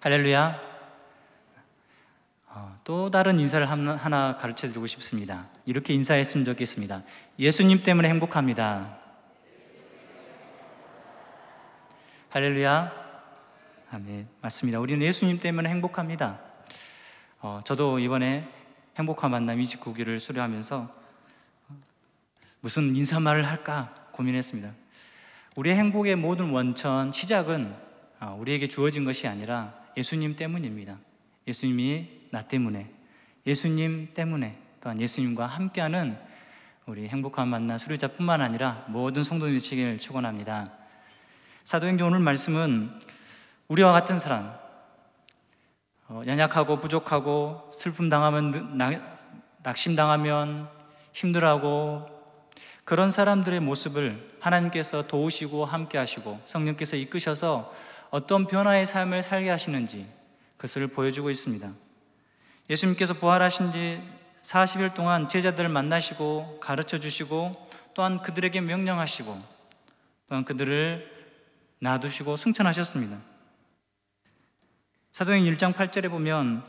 할렐루야. 또 다른 인사를 하나 가르쳐 드리고 싶습니다. 이렇게 인사했으면 좋겠습니다. 예수님 때문에 행복합니다. 할렐루야. 아멘. 맞습니다. 우리는 예수님 때문에 행복합니다. 저도 이번에 행복한 만남 29기를 수료하면서 무슨 인사말을 할까 고민했습니다. 우리의 행복의 모든 원천, 시작은 우리에게 주어진 것이 아니라 예수님 때문입니다. 예수님이 나 때문에, 예수님 때문에, 또한 예수님과 함께하는 우리 행복한 만남 수료자뿐만 아니라 모든 성도님이 되시길 축원합니다. 사도행전 오늘 말씀은 우리와 같은 사람, 연약하고 부족하고 슬픔 당하면, 낙심 당하면 힘들어하고 그런 사람들의 모습을 하나님께서 도우시고 함께 하시고 성령께서 이끄셔서 어떤 변화의 삶을 살게 하시는지 그것을 보여주고 있습니다. 예수님께서 부활하신 지 40일 동안 제자들을 만나시고 가르쳐 주시고 또한 그들에게 명령하시고 또한 그들을 놔두시고 승천하셨습니다. 사도행전 1장 8절에 보면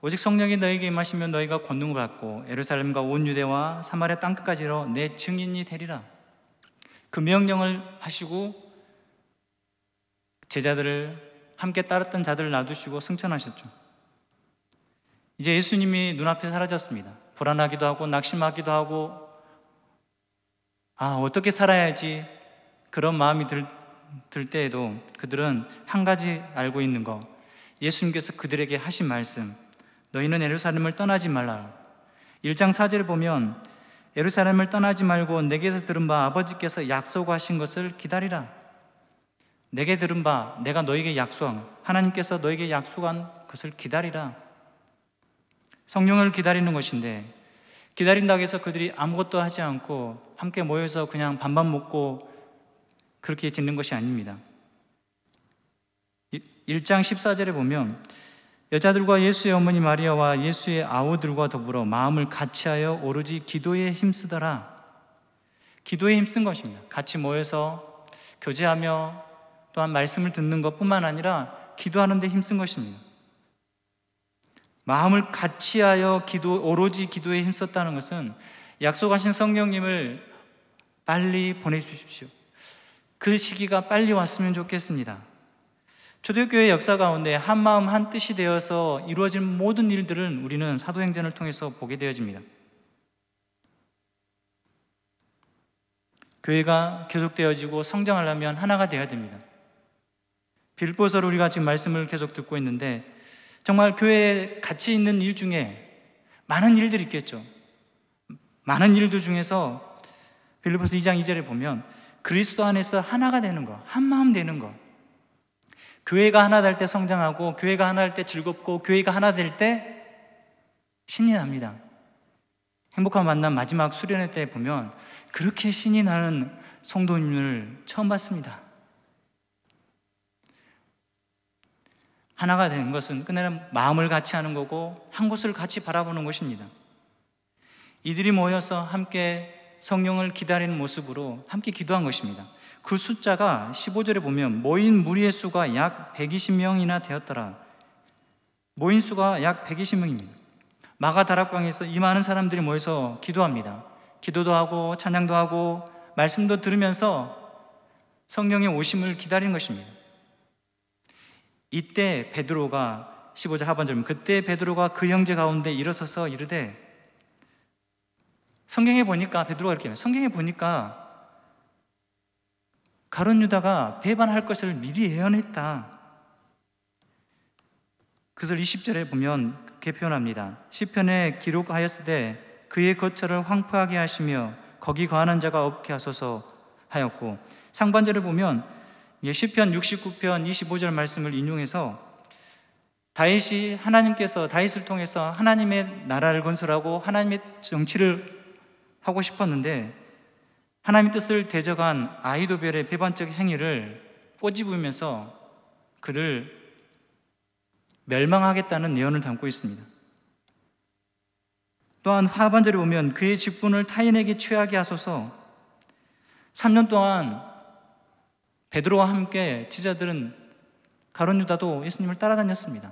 오직 성령이 너희에게 임하시면 너희가 권능을 받고 예루살렘과 온 유대와 사마리아 땅끝까지로 내 증인이 되리라. 그 명령을 하시고 제자들을 함께 따랐던 자들을 놔두시고 승천하셨죠. 이제 예수님이 눈앞에 사라졌습니다. 불안하기도 하고 낙심하기도 하고 어떻게 살아야지 그런 마음이 들 때에도 그들은 한 가지 알고 있는 거, 예수님께서 그들에게 하신 말씀, 너희는 예루살렘을 떠나지 말라. 1장 4절에 보면 예루살렘을 떠나지 말고 내게서 들은 바 아버지께서 약속하신 것을 기다리라. 내게 들은 바, 내가 너에게 약속한, 하나님께서 너에게 약속한 것을 기다리라. 성령을 기다리는 것인데, 기다린다고 해서 그들이 아무것도 하지 않고 함께 모여서 그냥 밥만 먹고 그렇게 짓는 것이 아닙니다. 1장 14절에 보면 여자들과 예수의 어머니 마리아와 예수의 아우들과 더불어 마음을 같이하여 오로지 기도에 힘쓰더라. 기도에 힘쓴 것입니다. 같이 모여서 교제하며 또한 말씀을 듣는 것뿐만 아니라 기도하는 데 힘쓴 것입니다. 마음을 같이하여 오로지 기도에 힘썼다는 것은 약속하신 성령님을 빨리 보내주십시오. 그 시기가 빨리 왔으면 좋겠습니다. 초대교회 역사 가운데 한 마음 한 뜻이 되어서 이루어진 모든 일들은 우리는 사도행전을 통해서 보게 되어집니다. 교회가 계속되어지고 성장하려면 하나가 되어야 됩니다. 빌립보서를 우리가 지금 말씀을 계속 듣고 있는데 정말 교회에 같이 있는 일 중에 많은 일들이 있겠죠. 많은 일들 중에서 빌립보서 2장 2절에 보면 그리스도 안에서 하나가 되는 것, 한 마음 되는 것, 교회가 하나 될 때 성장하고 교회가 하나 될 때 즐겁고 교회가 하나 될 때 신이 납니다. 행복한 만남 마지막 수련회 때 보면 그렇게 신이 나는 성도님을 처음 봤습니다. 하나가 되는 것은 끝내는 마음을 같이 하는 거고 한 곳을 같이 바라보는 것입니다. 이들이 모여서 함께 성령을 기다리는 모습으로 함께 기도한 것입니다. 그 숫자가 15절에 보면 모인 무리의 수가 약 120명이나 되었더라. 모인 수가 약 120명입니다. 마가 다락방에서 이 많은 사람들이 모여서 기도합니다. 기도도 하고 찬양도 하고 말씀도 들으면서 성령의 오심을 기다리는 것입니다. 이때 베드로가 15절 하반절에 그때 베드로가 그 형제 가운데 일어서서 이르되, 성경에 보니까 베드로가 이렇게 해요. 성경에 보니까 가룟 유다가 배반할 것을 미리 예언했다. 그것을 20절에 보면 그렇게 표현합니다. 시편에 기록하였으되 그의 거처를 황폐하게 하시며 거기 거하는 자가 없게 하소서 하였고, 상반절에 보면 시편 69편 25절 말씀을 인용해서 하나님께서 다윗을 통해서 하나님의 나라를 건설하고 하나님의 정치를 하고 싶었는데 하나님의 뜻을 대적한 아히도벨의 배반적 행위를 꼬집으면서 그를 멸망하겠다는 예언을 담고 있습니다. 또한 하반절에 보면 그의 직분을 타인에게 취하게 하소서. 3년 동안 베드로와 함께 지자들은 가룟 유다도 예수님을 따라다녔습니다.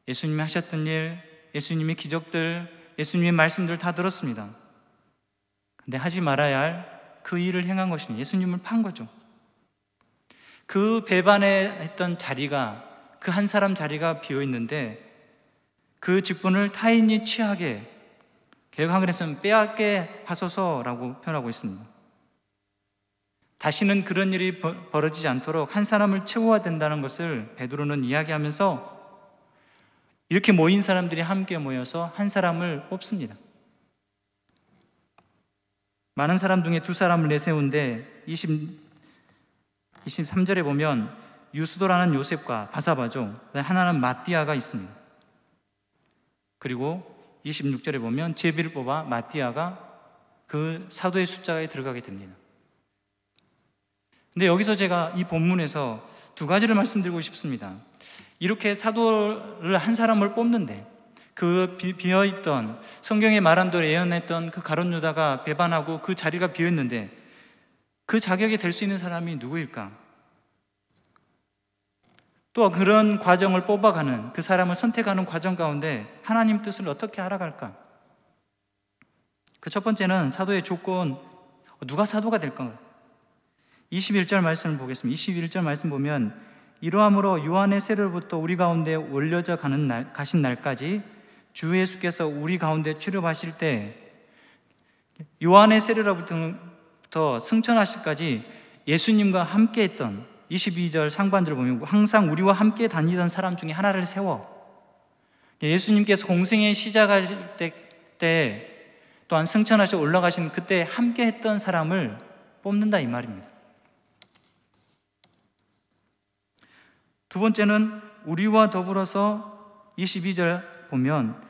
예수님이 하셨던 일, 예수님의 기적들, 예수님의 말씀들 다 들었습니다. 근데 하지 말아야 할 그 일을 행한 것입니다. 예수님을 판 거죠. 그 배반했던 자리가, 그 한 사람 자리가 비어 있는데 그 직분을 타인이 취하게, 개역 한글에서는 빼앗게 하소서라고 표현하고 있습니다. 다시는 그런 일이 벌어지지 않도록 한 사람을 채워야 된다는 것을 베드로는 이야기하면서 이렇게 모인 사람들이 함께 모여서 한 사람을 뽑습니다. 많은 사람 중에 두 사람을 내세운데 23절에 보면 유스도라는 요셉과 바사바죠. 하나는 마띠아가 있습니다. 그리고 26절에 보면 제비를 뽑아 마띠아가 그 사도의 숫자에 들어가게 됩니다. 근데 여기서 제가 이 본문에서 두 가지를 말씀드리고 싶습니다. 이렇게 사도를 한 사람을 뽑는데 그 비어있던, 성경에 말한 대로 예언했던 그 가룟 유다가 배반하고 그 자리가 비어있는데 그 자격이 될 수 있는 사람이 누구일까? 또 그런 과정을 뽑아가는, 그 사람을 선택하는 과정 가운데 하나님 뜻을 어떻게 알아갈까? 그 첫 번째는 사도의 조건, 누가 사도가 될 건가? 21절 말씀을 보겠습니다. 21절 말씀 보면 이러함으로 요한의 세례로부터 우리 가운데 올려져 가신 날까지 주 예수께서 우리 가운데 출입하실 때, 요한의 세례로부터 승천하실까지 예수님과 함께 했던 22절 상반절을 보면 항상 우리와 함께 다니던 사람 중에 하나를 세워, 예수님께서 공생애 시작하실 때 또한 승천하셔 올라가신 그때 함께 했던 사람을 뽑는다 이 말입니다. 두 번째는 우리와 더불어서 22절 보면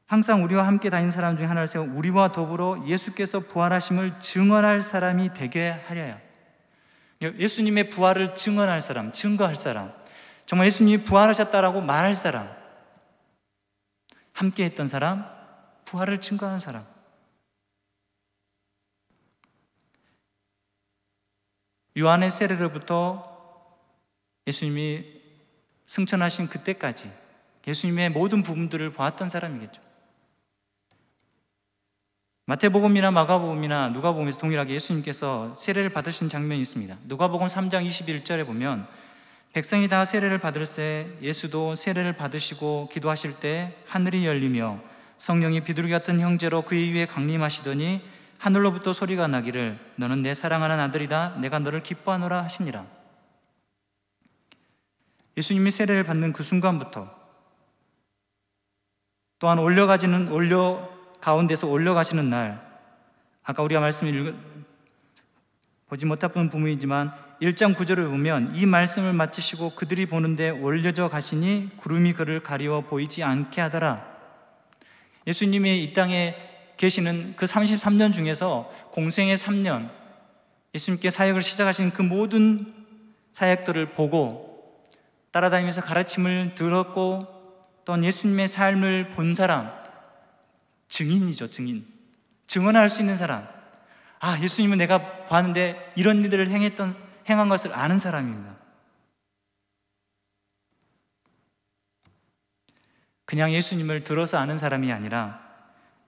항상 우리와 함께 다니는 사람 중에 하나를 세워 우리와 더불어 예수께서 부활하심을 증언할 사람이 되게 하려야. 예수님의 부활을 증언할 사람, 증거할 사람, 정말 예수님이 부활하셨다라고 말할 사람, 함께 했던 사람, 부활을 증거하는 사람. 요한의 세례로부터 예수님이 승천하신 그때까지 예수님의 모든 부분들을 보았던 사람이겠죠. 마태복음이나 마가복음이나 누가복음에서 동일하게 예수님께서 세례를 받으신 장면이 있습니다. 누가복음 3장 21절에 보면 백성이 다 세례를 받을새 예수도 세례를 받으시고 기도하실 때 하늘이 열리며 성령이 비둘기 같은 형제로 그의 위에 강림하시더니 하늘로부터 소리가 나기를 너는 내 사랑하는 아들이다 내가 너를 기뻐하노라 하시니라. 예수님이 세례를 받는 그 순간부터 또한 가운데서 올려가시는 날, 아까 우리가 말씀을 보지 못한 부분이지만 1장 9절을 보면 이 말씀을 마치시고 그들이 보는데 올려져 가시니 구름이 그를 가리워 보이지 않게 하더라. 예수님이 이 땅에 계시는 그 33년 중에서 공생의 3년, 예수님께 사역을 시작하신 그 모든 사역들을 보고 따라다니면서 가르침을 들었고 또한 예수님의 삶을 본 사람, 증인이죠, 증인. 증언할 수 있는 사람. 아, 예수님은 내가 봤는데 이런 일들을 행한 것을 아는 사람입니다. 그냥 예수님을 들어서 아는 사람이 아니라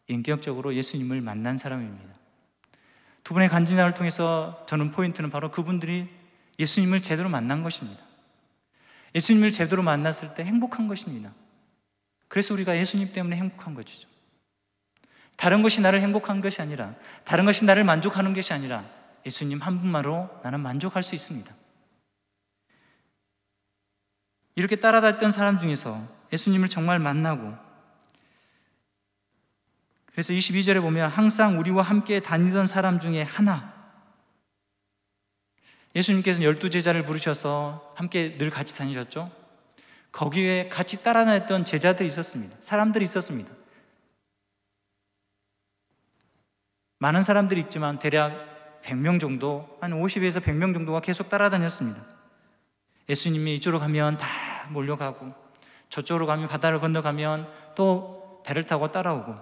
인격적으로 예수님을 만난 사람입니다. 두 분의 간증을 통해서 저는 포인트는 바로 그분들이 예수님을 제대로 만난 것입니다. 예수님을 제대로 만났을 때 행복한 것입니다. 그래서 우리가 예수님 때문에 행복한 것이죠. 다른 것이 나를 행복한 것이 아니라, 다른 것이 나를 만족하는 것이 아니라 예수님 한 분만으로 나는 만족할 수 있습니다. 이렇게 따라다녔던 사람 중에서 예수님을 정말 만나고, 그래서 22절에 보면 항상 우리와 함께 다니던 사람 중에 하나, 예수님께서는 12제자를 부르셔서 함께 늘 같이 다니셨죠. 거기에 같이 따라다녔던 제자들이 있었습니다. 사람들이 있었습니다. 많은 사람들이 있지만 대략 100명 정도, 한 50에서 100명 정도가 계속 따라다녔습니다. 예수님이 이쪽으로 가면 다 몰려가고, 저쪽으로 가면 바다를 건너가면 또 배를 타고 따라오고,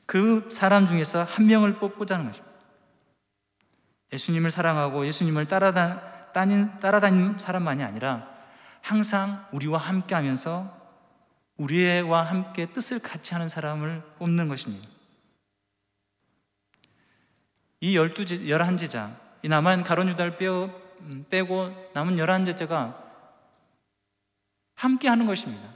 그 사람 중에서 한 명을 뽑고자 하는 것입니다. 예수님을 사랑하고 예수님을 따라다니는 사람만이 아니라 항상 우리와 함께 하면서 우리와 함께 뜻을 같이 하는 사람을 뽑는 것입니다. 이 11제자, 이 남은 가룟 유다를 빼고 남은 11제자가 함께 하는 것입니다.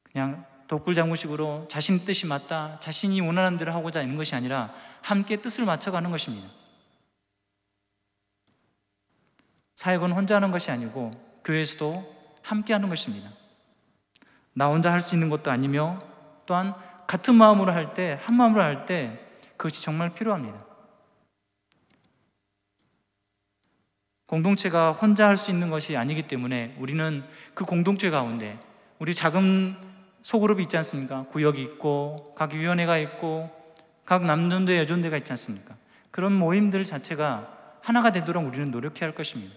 그냥 독불장구식으로 자신 뜻이 맞다, 자신이 원하는 대로 하고자 하는 것이 아니라 함께 뜻을 맞춰가는 것입니다. 사역은 혼자 하는 것이 아니고 교회에서도 함께 하는 것입니다. 나 혼자 할 수 있는 것도 아니며 또한 같은 마음으로 할 때, 한 마음으로 할 때 그것이 정말 필요합니다. 공동체가 혼자 할 수 있는 것이 아니기 때문에 우리는 그 공동체 가운데 우리 작은 소그룹이 있지 않습니까? 구역이 있고 각 위원회가 있고 각 남존대 여존대가 있지 않습니까? 그런 모임들 자체가 하나가 되도록 우리는 노력해야 할 것입니다.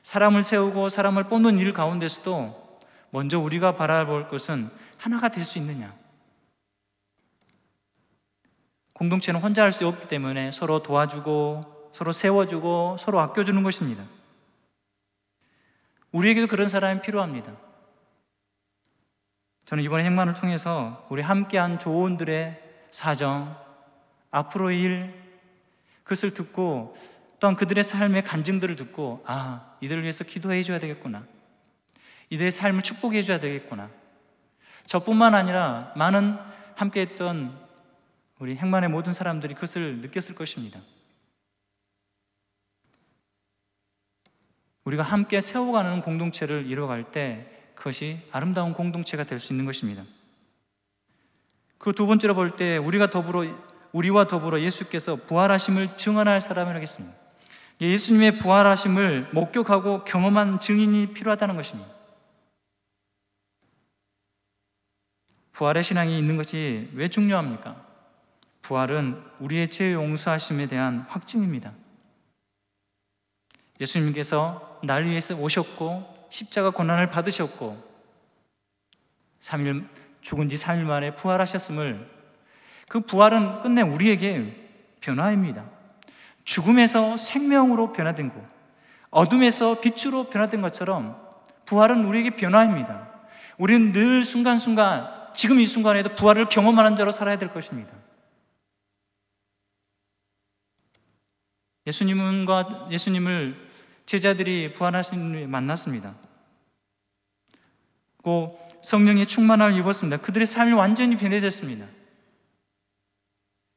사람을 세우고 사람을 뽑는 일 가운데서도 먼저 우리가 바라볼 것은 하나가 될 수 있느냐. 공동체는 혼자 할 수 없기 때문에 서로 도와주고 서로 세워주고 서로 아껴주는 것입니다. 우리에게도 그런 사람이 필요합니다. 저는 이번에 행만을 통해서 우리 함께한 조원들의 사정, 앞으로의 일, 그것을 듣고 또한 그들의 삶의 간증들을 듣고 이들을 위해서 기도해 줘야 되겠구나, 이들의 삶을 축복해 줘야 되겠구나. 저뿐만 아니라 많은 함께했던 우리 행만의 모든 사람들이 그것을 느꼈을 것입니다. 우리가 함께 세워가는 공동체를 이뤄갈 때 그것이 아름다운 공동체가 될 수 있는 것입니다. 그 두 번째로 볼 때 우리와 더불어 예수께서 부활하심을 증언할 사람을 하겠습니다. 예수님의 부활하심을 목격하고 경험한 증인이 필요하다는 것입니다. 부활의 신앙이 있는 것이 왜 중요합니까? 부활은 우리의 죄 용서하심에 대한 확증입니다. 예수님께서 날 위해서 오셨고 십자가 고난을 받으셨고 죽은 지 3일 만에 부활하셨음을, 그 부활은 끝내 우리에게 변화입니다. 죽음에서 생명으로 변화된 것, 어둠에서 빛으로 변화된 것처럼 부활은 우리에게 변화입니다. 우리는 늘 순간순간, 지금 이 순간에도 부활을 경험하는 자로 살아야 될 것입니다. 예수님을 제자들이 부활하신 후에 만났습니다. 그 성령의 충만함을 입었습니다. 그들의 삶이 완전히 변해졌습니다.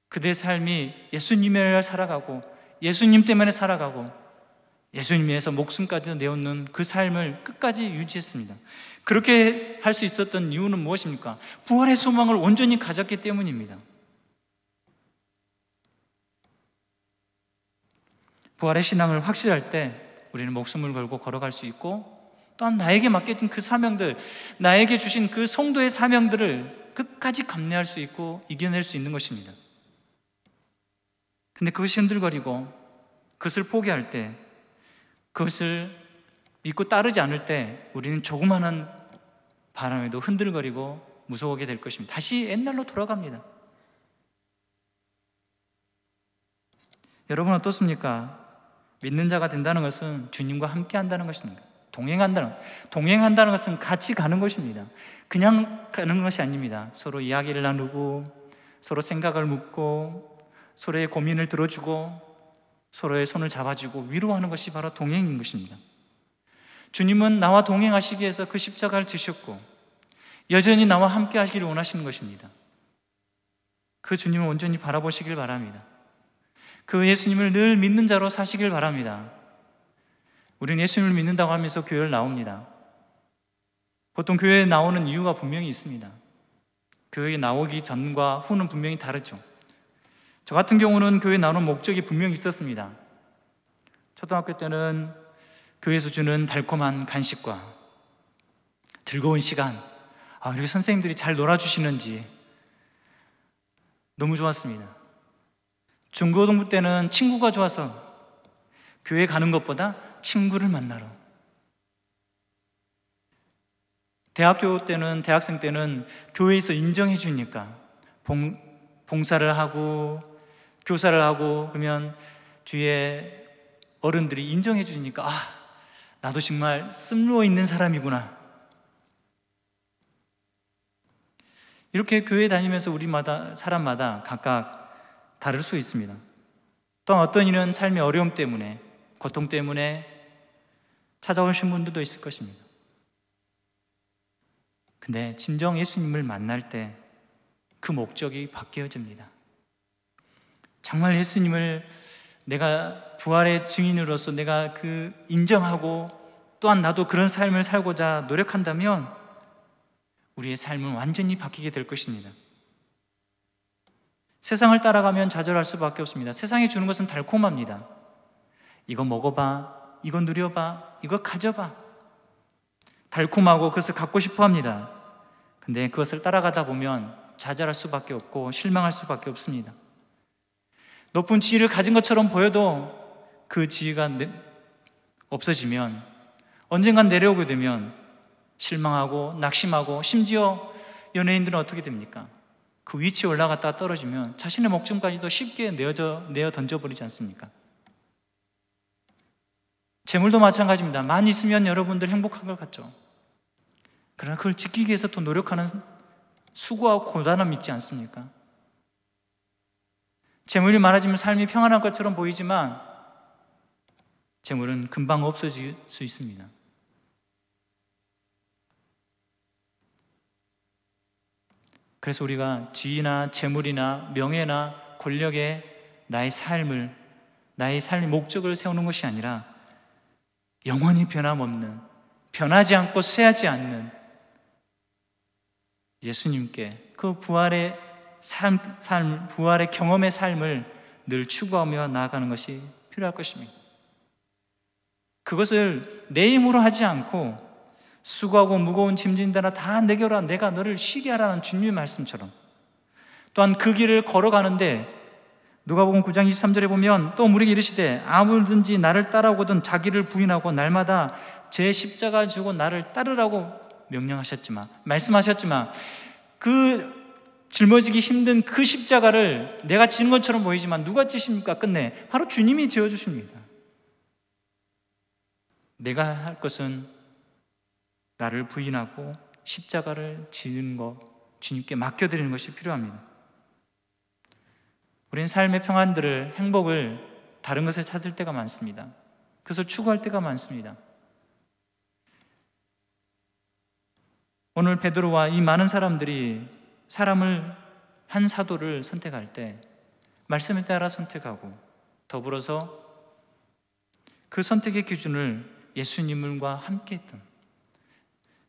그들의 삶이 예수님을 살아가고 예수님 때문에 살아가고 예수님 위해서 목숨까지 내놓는 그 삶을 끝까지 유지했습니다. 그렇게 할 수 있었던 이유는 무엇입니까? 부활의 소망을 온전히 가졌기 때문입니다. 부활의 신앙을 확실할 때 우리는 목숨을 걸고 걸어갈 수 있고, 또한 나에게 맡겨진 그 사명들, 나에게 주신 그 성도의 사명들을 끝까지 감내할 수 있고 이겨낼 수 있는 것입니다. 근데 그것이 흔들거리고 그것을 포기할 때, 그것을 믿고 따르지 않을 때 우리는 조그마한 바람에도 흔들거리고 무서워하게 될 것입니다. 다시 옛날로 돌아갑니다. 여러분 어떻습니까? 믿는 자가 된다는 것은 주님과 함께 한다는 것입니다. 동행한다는 것은 같이 가는 것입니다. 그냥 가는 것이 아닙니다. 서로 이야기를 나누고 서로 생각을 묻고 서로의 고민을 들어주고 서로의 손을 잡아주고 위로하는 것이 바로 동행인 것입니다. 주님은 나와 동행하시기 위해서 그 십자가를 지셨고 여전히 나와 함께 하시기를 원하시는 것입니다. 그 주님을 온전히 바라보시길 바랍니다. 그 예수님을 늘 믿는 자로 사시길 바랍니다. 우리는 예수님을 믿는다고 하면서 교회를 나옵니다. 보통 교회에 나오는 이유가 분명히 있습니다. 교회에 나오기 전과 후는 분명히 다르죠. 저 같은 경우는 교회에 나오는 목적이 분명히 있었습니다. 초등학교 때는 교회에서 주는 달콤한 간식과 즐거운 시간, 우리 선생님들이 잘 놀아주시는지 너무 좋았습니다. 중고등부 때는 친구가 좋아서 교회 가는 것보다 친구를 만나러, 대학생 때는 교회에서 인정해 주니까 봉사를 하고 교사를 하고, 그러면 주위에 어른들이 인정해 주니까 나도 정말 쓸모 있는 사람이구나. 이렇게 교회 다니면서 우리마다 사람마다 각각 다를 수 있습니다. 또 어떤 이는 삶의 어려움 때문에, 고통 때문에 찾아오신 분들도 있을 것입니다. 근데 진정 예수님을 만날 때 그 목적이 바뀌어집니다. 정말 예수님을 내가 부활의 증인으로서 내가 인정하고 또한 나도 그런 삶을 살고자 노력한다면 우리의 삶은 완전히 바뀌게 될 것입니다. 세상을 따라가면 좌절할 수밖에 없습니다. 세상이 주는 것은 달콤합니다. 이거 먹어봐, 이거 누려봐, 이거 가져봐. 달콤하고 그것을 갖고 싶어 합니다. 근데 그것을 따라가다 보면 좌절할 수밖에 없고 실망할 수밖에 없습니다. 높은 지위를 가진 것처럼 보여도 그 지위가 없어지면 언젠간 내려오게 되면 실망하고 낙심하고, 심지어 연예인들은 어떻게 됩니까? 그 위치에 올라갔다가 떨어지면 자신의 목숨까지도 쉽게 내어 던져버리지 않습니까? 재물도 마찬가지입니다. 많이 있으면 여러분들 행복한 것 같죠? 그러나 그걸 지키기 위해서 또 노력하는 수고하고 고단함이 있지 않습니까? 재물이 많아지면 삶이 평안할 것처럼 보이지만 재물은 금방 없어질 수 있습니다. 그래서 우리가 지위나 재물이나 명예나 권력에 나의 삶의 목적을 세우는 것이 아니라 영원히 변함없는, 변하지 않고 쇠하지 않는 예수님께 그 부활의 부활의 경험의 삶을 늘 추구하며 나아가는 것이 필요할 것입니다. 그것을 내 힘으로 하지 않고 수고하고 무거운 짐진다나 다 내겨라, 내가 너를 쉬게 하라는 주님의 말씀처럼, 또한 그 길을 걸어가는데 누가복음 9장 23절에 보면 또 우리에게 이르시되 아무든지 나를 따라오거든 자기를 부인하고 날마다 제 십자가 지고 나를 따르라고 말씀하셨지만 그 짊어지기 힘든 그 십자가를 내가 지는 것처럼 보이지만 누가 지십니까? 끝내 바로 주님이 지어주십니다. 내가 할 것은 나를 부인하고 십자가를 지는 것, 주님께 맡겨드리는 것이 필요합니다. 우리는 삶의 평안들을, 행복을 다른 것에 찾을 때가 많습니다. 그것을 추구할 때가 많습니다. 오늘 베드로와 이 많은 사람들이 한 사도를 선택할 때 말씀에 따라 선택하고, 더불어서 그 선택의 기준을 예수님과 함께 했던,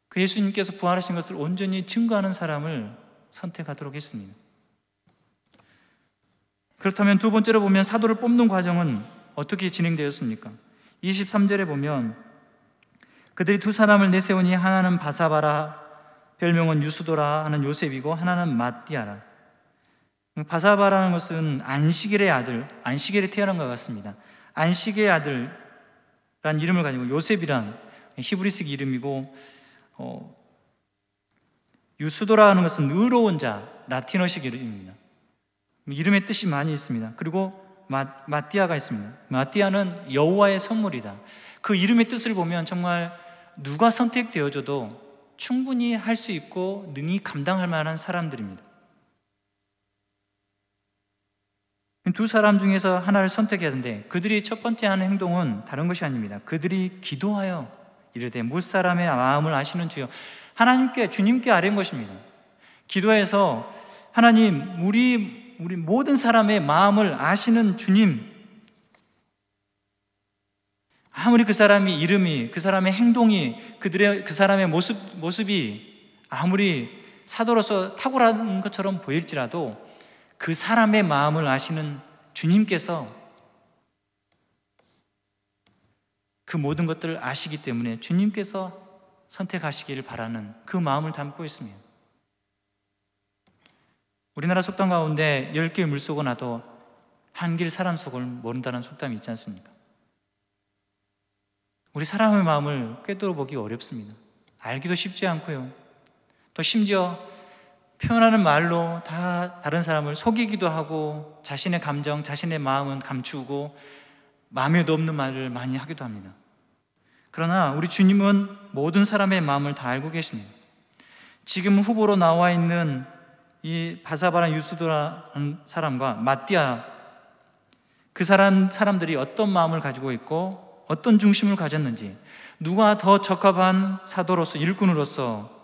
그 예수님께서 부활하신 것을 온전히 증거하는 사람을 선택하도록 했습니다. 그렇다면 두 번째로 보면 사도를 뽑는 과정은 어떻게 진행되었습니까? 23절에 보면 그들이 두 사람을 내세우니 하나는 바사바라, 별명은 유수도라 하는 요셉이고 하나는 마띠아라. 바사바라는 것은 안시겔의 아들, 안시겔이 태어난 것 같습니다. 안시겔의 아들란 이름을 가지고 요셉이란 히브리식 이름이고, 유수도라는 것은 의로운 자, 라틴어식 이름입니다. 이름의 뜻이 많이 있습니다. 그리고 마띠아가 있습니다. 마띠아는 여호와의 선물이다. 그 이름의 뜻을 보면 정말 누가 선택되어져도 충분히 할 수 있고 능히 감당할 만한 사람들입니다. 두 사람 중에서 하나를 선택해야 하는데 그들이 첫 번째 하는 행동은 다른 것이 아닙니다. 그들이 기도하여 이르되 무사람의 마음을 아시는 주여, 하나님께, 주님께 아뢰는 것입니다. 기도해서 하나님, 우리 모든 사람의 마음을 아시는 주님, 아무리 그 사람의 이름이, 그 사람의 행동이, 그 사람의 모습이 아무리 사도로서 탁월한 것처럼 보일지라도 그 사람의 마음을 아시는 주님께서 그 모든 것들을 아시기 때문에 주님께서 선택하시기를 바라는 그 마음을 담고 있습니다. 우리나라 속담 가운데 10개의 물속은 나도 한 길 사람 속을 모른다는 속담이 있지 않습니까? 우리 사람의 마음을 꿰뚫어 보기 어렵습니다. 알기도 쉽지 않고요. 또 심지어 표현하는 말로 다 다른 사람을 속이기도 하고, 자신의 감정, 자신의 마음은 감추고 마음에도 없는 말을 많이 하기도 합니다. 그러나 우리 주님은 모든 사람의 마음을 다 알고 계십니다. 지금 후보로 나와 있는 이 바사바랑 유스도라는 사람과 마띠아, 그 사람들이 어떤 마음을 가지고 있고 어떤 중심을 가졌는지, 누가 더 적합한 사도로서, 일꾼으로서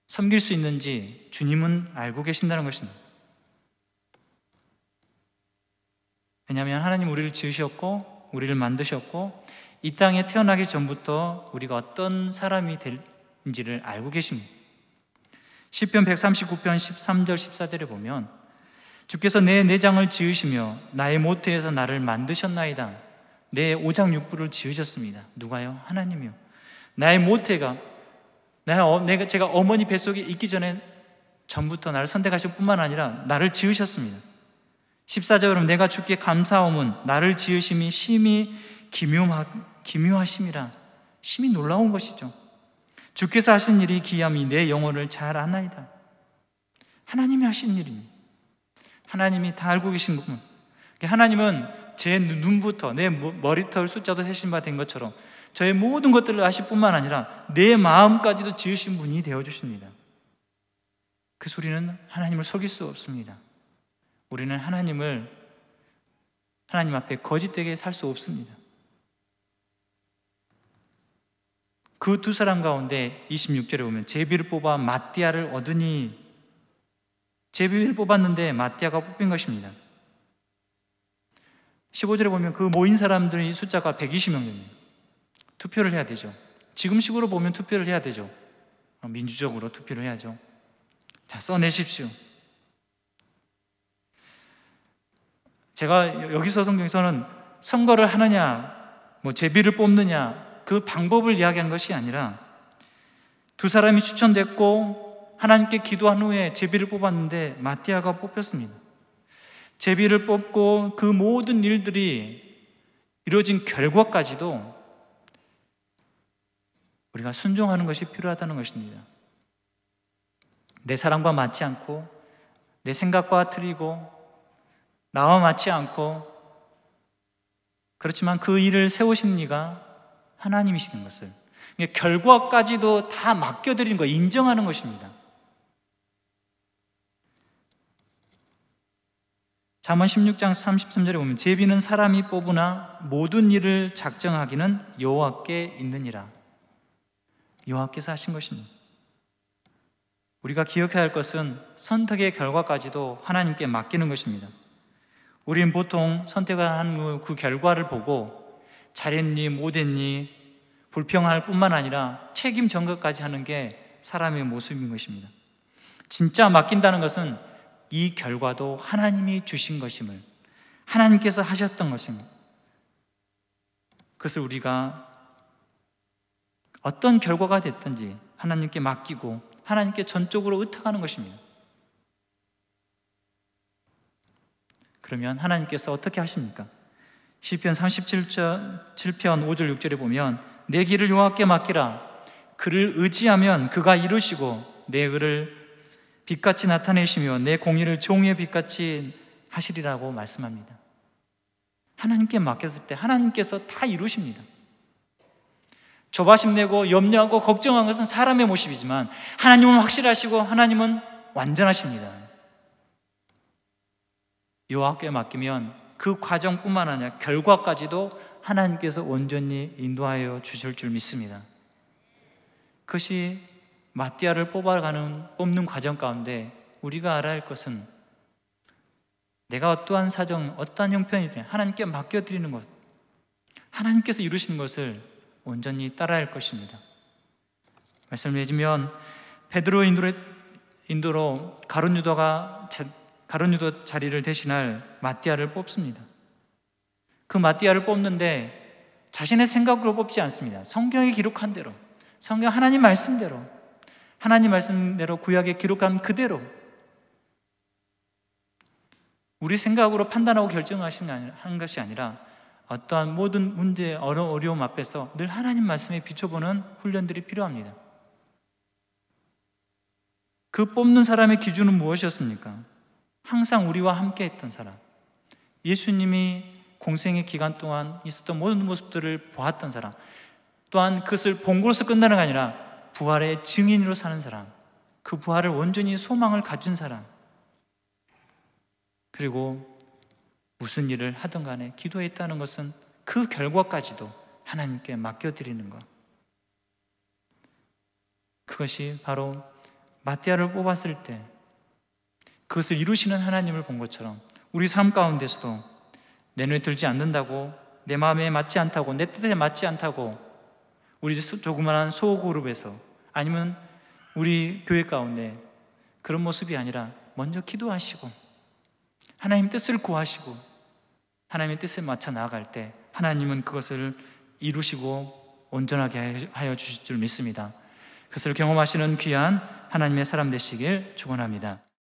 섬길 수 있는지 주님은 알고 계신다는 것입니다. 왜냐하면 하나님 우리를 지으셨고 우리를 만드셨고 이 땅에 태어나기 전부터 우리가 어떤 사람이 될지를 알고 계십니다. 시편 139편 13절 14절에 보면 주께서 내 내장을 지으시며 나의 모태에서 나를 만드셨나이다. 내 오장육부를 지으셨습니다. 누가요? 하나님이요. 나의 모태가 제가 어머니 뱃속에 있기 전부터 나를 선택하실 뿐만 아니라 나를 지으셨습니다. 14절은 내가 주께 감사함은 나를 지으심이 심히 기묘하심이라. 심히 놀라운 것이죠. 주께서 하신 일이 기함이 내 영혼을 잘 아나이다. 하나님이 하신 일입니다. 하나님이 다 알고 계신 부분. 하나님은 제 눈부터 내 머리털 숫자도 세신 바 된 것처럼 저의 모든 것들을 아실 뿐만 아니라 내 마음까지도 지으신 분이 되어주십니다. 그 소리는 하나님을 속일 수 없습니다. 우리는 하나님 앞에 거짓되게 살 수 없습니다. 그 두 사람 가운데 26절에 보면 제비를 뽑아 마띠아를 얻으니, 제비를 뽑았는데 마띠아가 뽑힌 것입니다. 15절에 보면 그 모인 사람들의 숫자가 120명 됩니다. 투표를 해야 되죠. 지금식으로 보면 투표를 해야 되죠. 민주적으로 투표를 해야죠. 자, 써내십시오. 제가 여기서 성경에서는 선거를 하느냐, 제비를 뽑느냐, 그 방법을 이야기한 것이 아니라 두 사람이 추천됐고 하나님께 기도한 후에 제비를 뽑았는데 마띠아가 뽑혔습니다. 제비를 뽑고 그 모든 일들이 이루어진 결과까지도 우리가 순종하는 것이 필요하다는 것입니다. 내 사람과 맞지 않고 내 생각과 틀리고 나와 맞지 않고, 그렇지만 그 일을 세우신 이가 하나님이시는 것을, 결과까지도 다 맡겨드리는 거, 인정하는 것입니다. 잠언 16장 33절에 보면 제비는 사람이 뽑으나 모든 일을 작정하기는 여호와께 있느니라. 여호와께서 하신 것입니다. 우리가 기억해야 할 것은 선택의 결과까지도 하나님께 맡기는 것입니다. 우리는 보통 선택을 한 후 그 결과를 보고 잘했니 못했니 불평할 뿐만 아니라 책임 전가까지 하는 게 사람의 모습인 것입니다. 진짜 맡긴다는 것은 이 결과도 하나님이 주신 것임을, 하나님께서 하셨던 것입니다. 그것을 우리가 어떤 결과가 됐든지 하나님께 맡기고 하나님께 전적으로 의탁하는 것입니다. 그러면 하나님께서 어떻게 하십니까? 시편 37편 5절 6절에 보면 내 길을 여호와께 맡기라. 그를 의지하면 그가 이루시고 내 의를 빛같이 나타내시며 내 공의를 종이의 빛같이 하시리라고 말씀합니다. 하나님께 맡겼을 때 하나님께서 다 이루십니다. 조바심 내고 염려하고 걱정한 것은 사람의 모습이지만 하나님은 확실하시고 하나님은 완전하십니다. 여호와께 맡기면 그 과정뿐만 아니라 결과까지도 하나님께서 온전히 인도하여 주실 줄 믿습니다. 그것이 마띠아를 뽑는 과정 가운데 우리가 알아야 할 것은 내가 어떠한 사정, 어떠한 형편이든 하나님께 맡겨드리는 것, 하나님께서 이루시는 것을 온전히 따라야 할 것입니다. 말씀을 맺으면 베드로 인도로 가룟 유다 자리를 대신할 마띠아를 뽑습니다. 그 마띠아를 뽑는데 자신의 생각으로 뽑지 않습니다. 성경에 기록한 대로, 성경 하나님 말씀대로 구약에 기록한 그대로 우리 생각으로 판단하고 결정하신 것이 아니라 어떠한 모든 문제, 어려움 앞에서 늘 하나님 말씀에 비춰보는 훈련들이 필요합니다. 그 뽑는 사람의 기준은 무엇이었습니까? 항상 우리와 함께 했던 사람, 예수님이 공생의 기간 동안 있었던 모든 모습들을 보았던 사람, 또한 그것을 본 것으로 끝나는 게 아니라 부활의 증인으로 사는 사람, 그 부활을 온전히 소망을 가진 사람, 그리고 무슨 일을 하든 간에 기도했다는 것은 그 결과까지도 하나님께 맡겨드리는 것, 그것이 바로 마띠아를 뽑았을 때 그것을 이루시는 하나님을 본 것처럼 우리 삶 가운데서도 내 눈에 들지 않는다고, 내 마음에 맞지 않다고, 내 뜻에 맞지 않다고 우리 조그마한 소그룹에서, 아니면 우리 교회 가운데 그런 모습이 아니라 먼저 기도하시고 하나님 뜻을 구하시고 하나님의 뜻에 맞춰 나아갈 때 하나님은 그것을 이루시고 온전하게 하여 주실 줄 믿습니다. 그것을 경험하시는 귀한 하나님의 사람 되시길 축원합니다.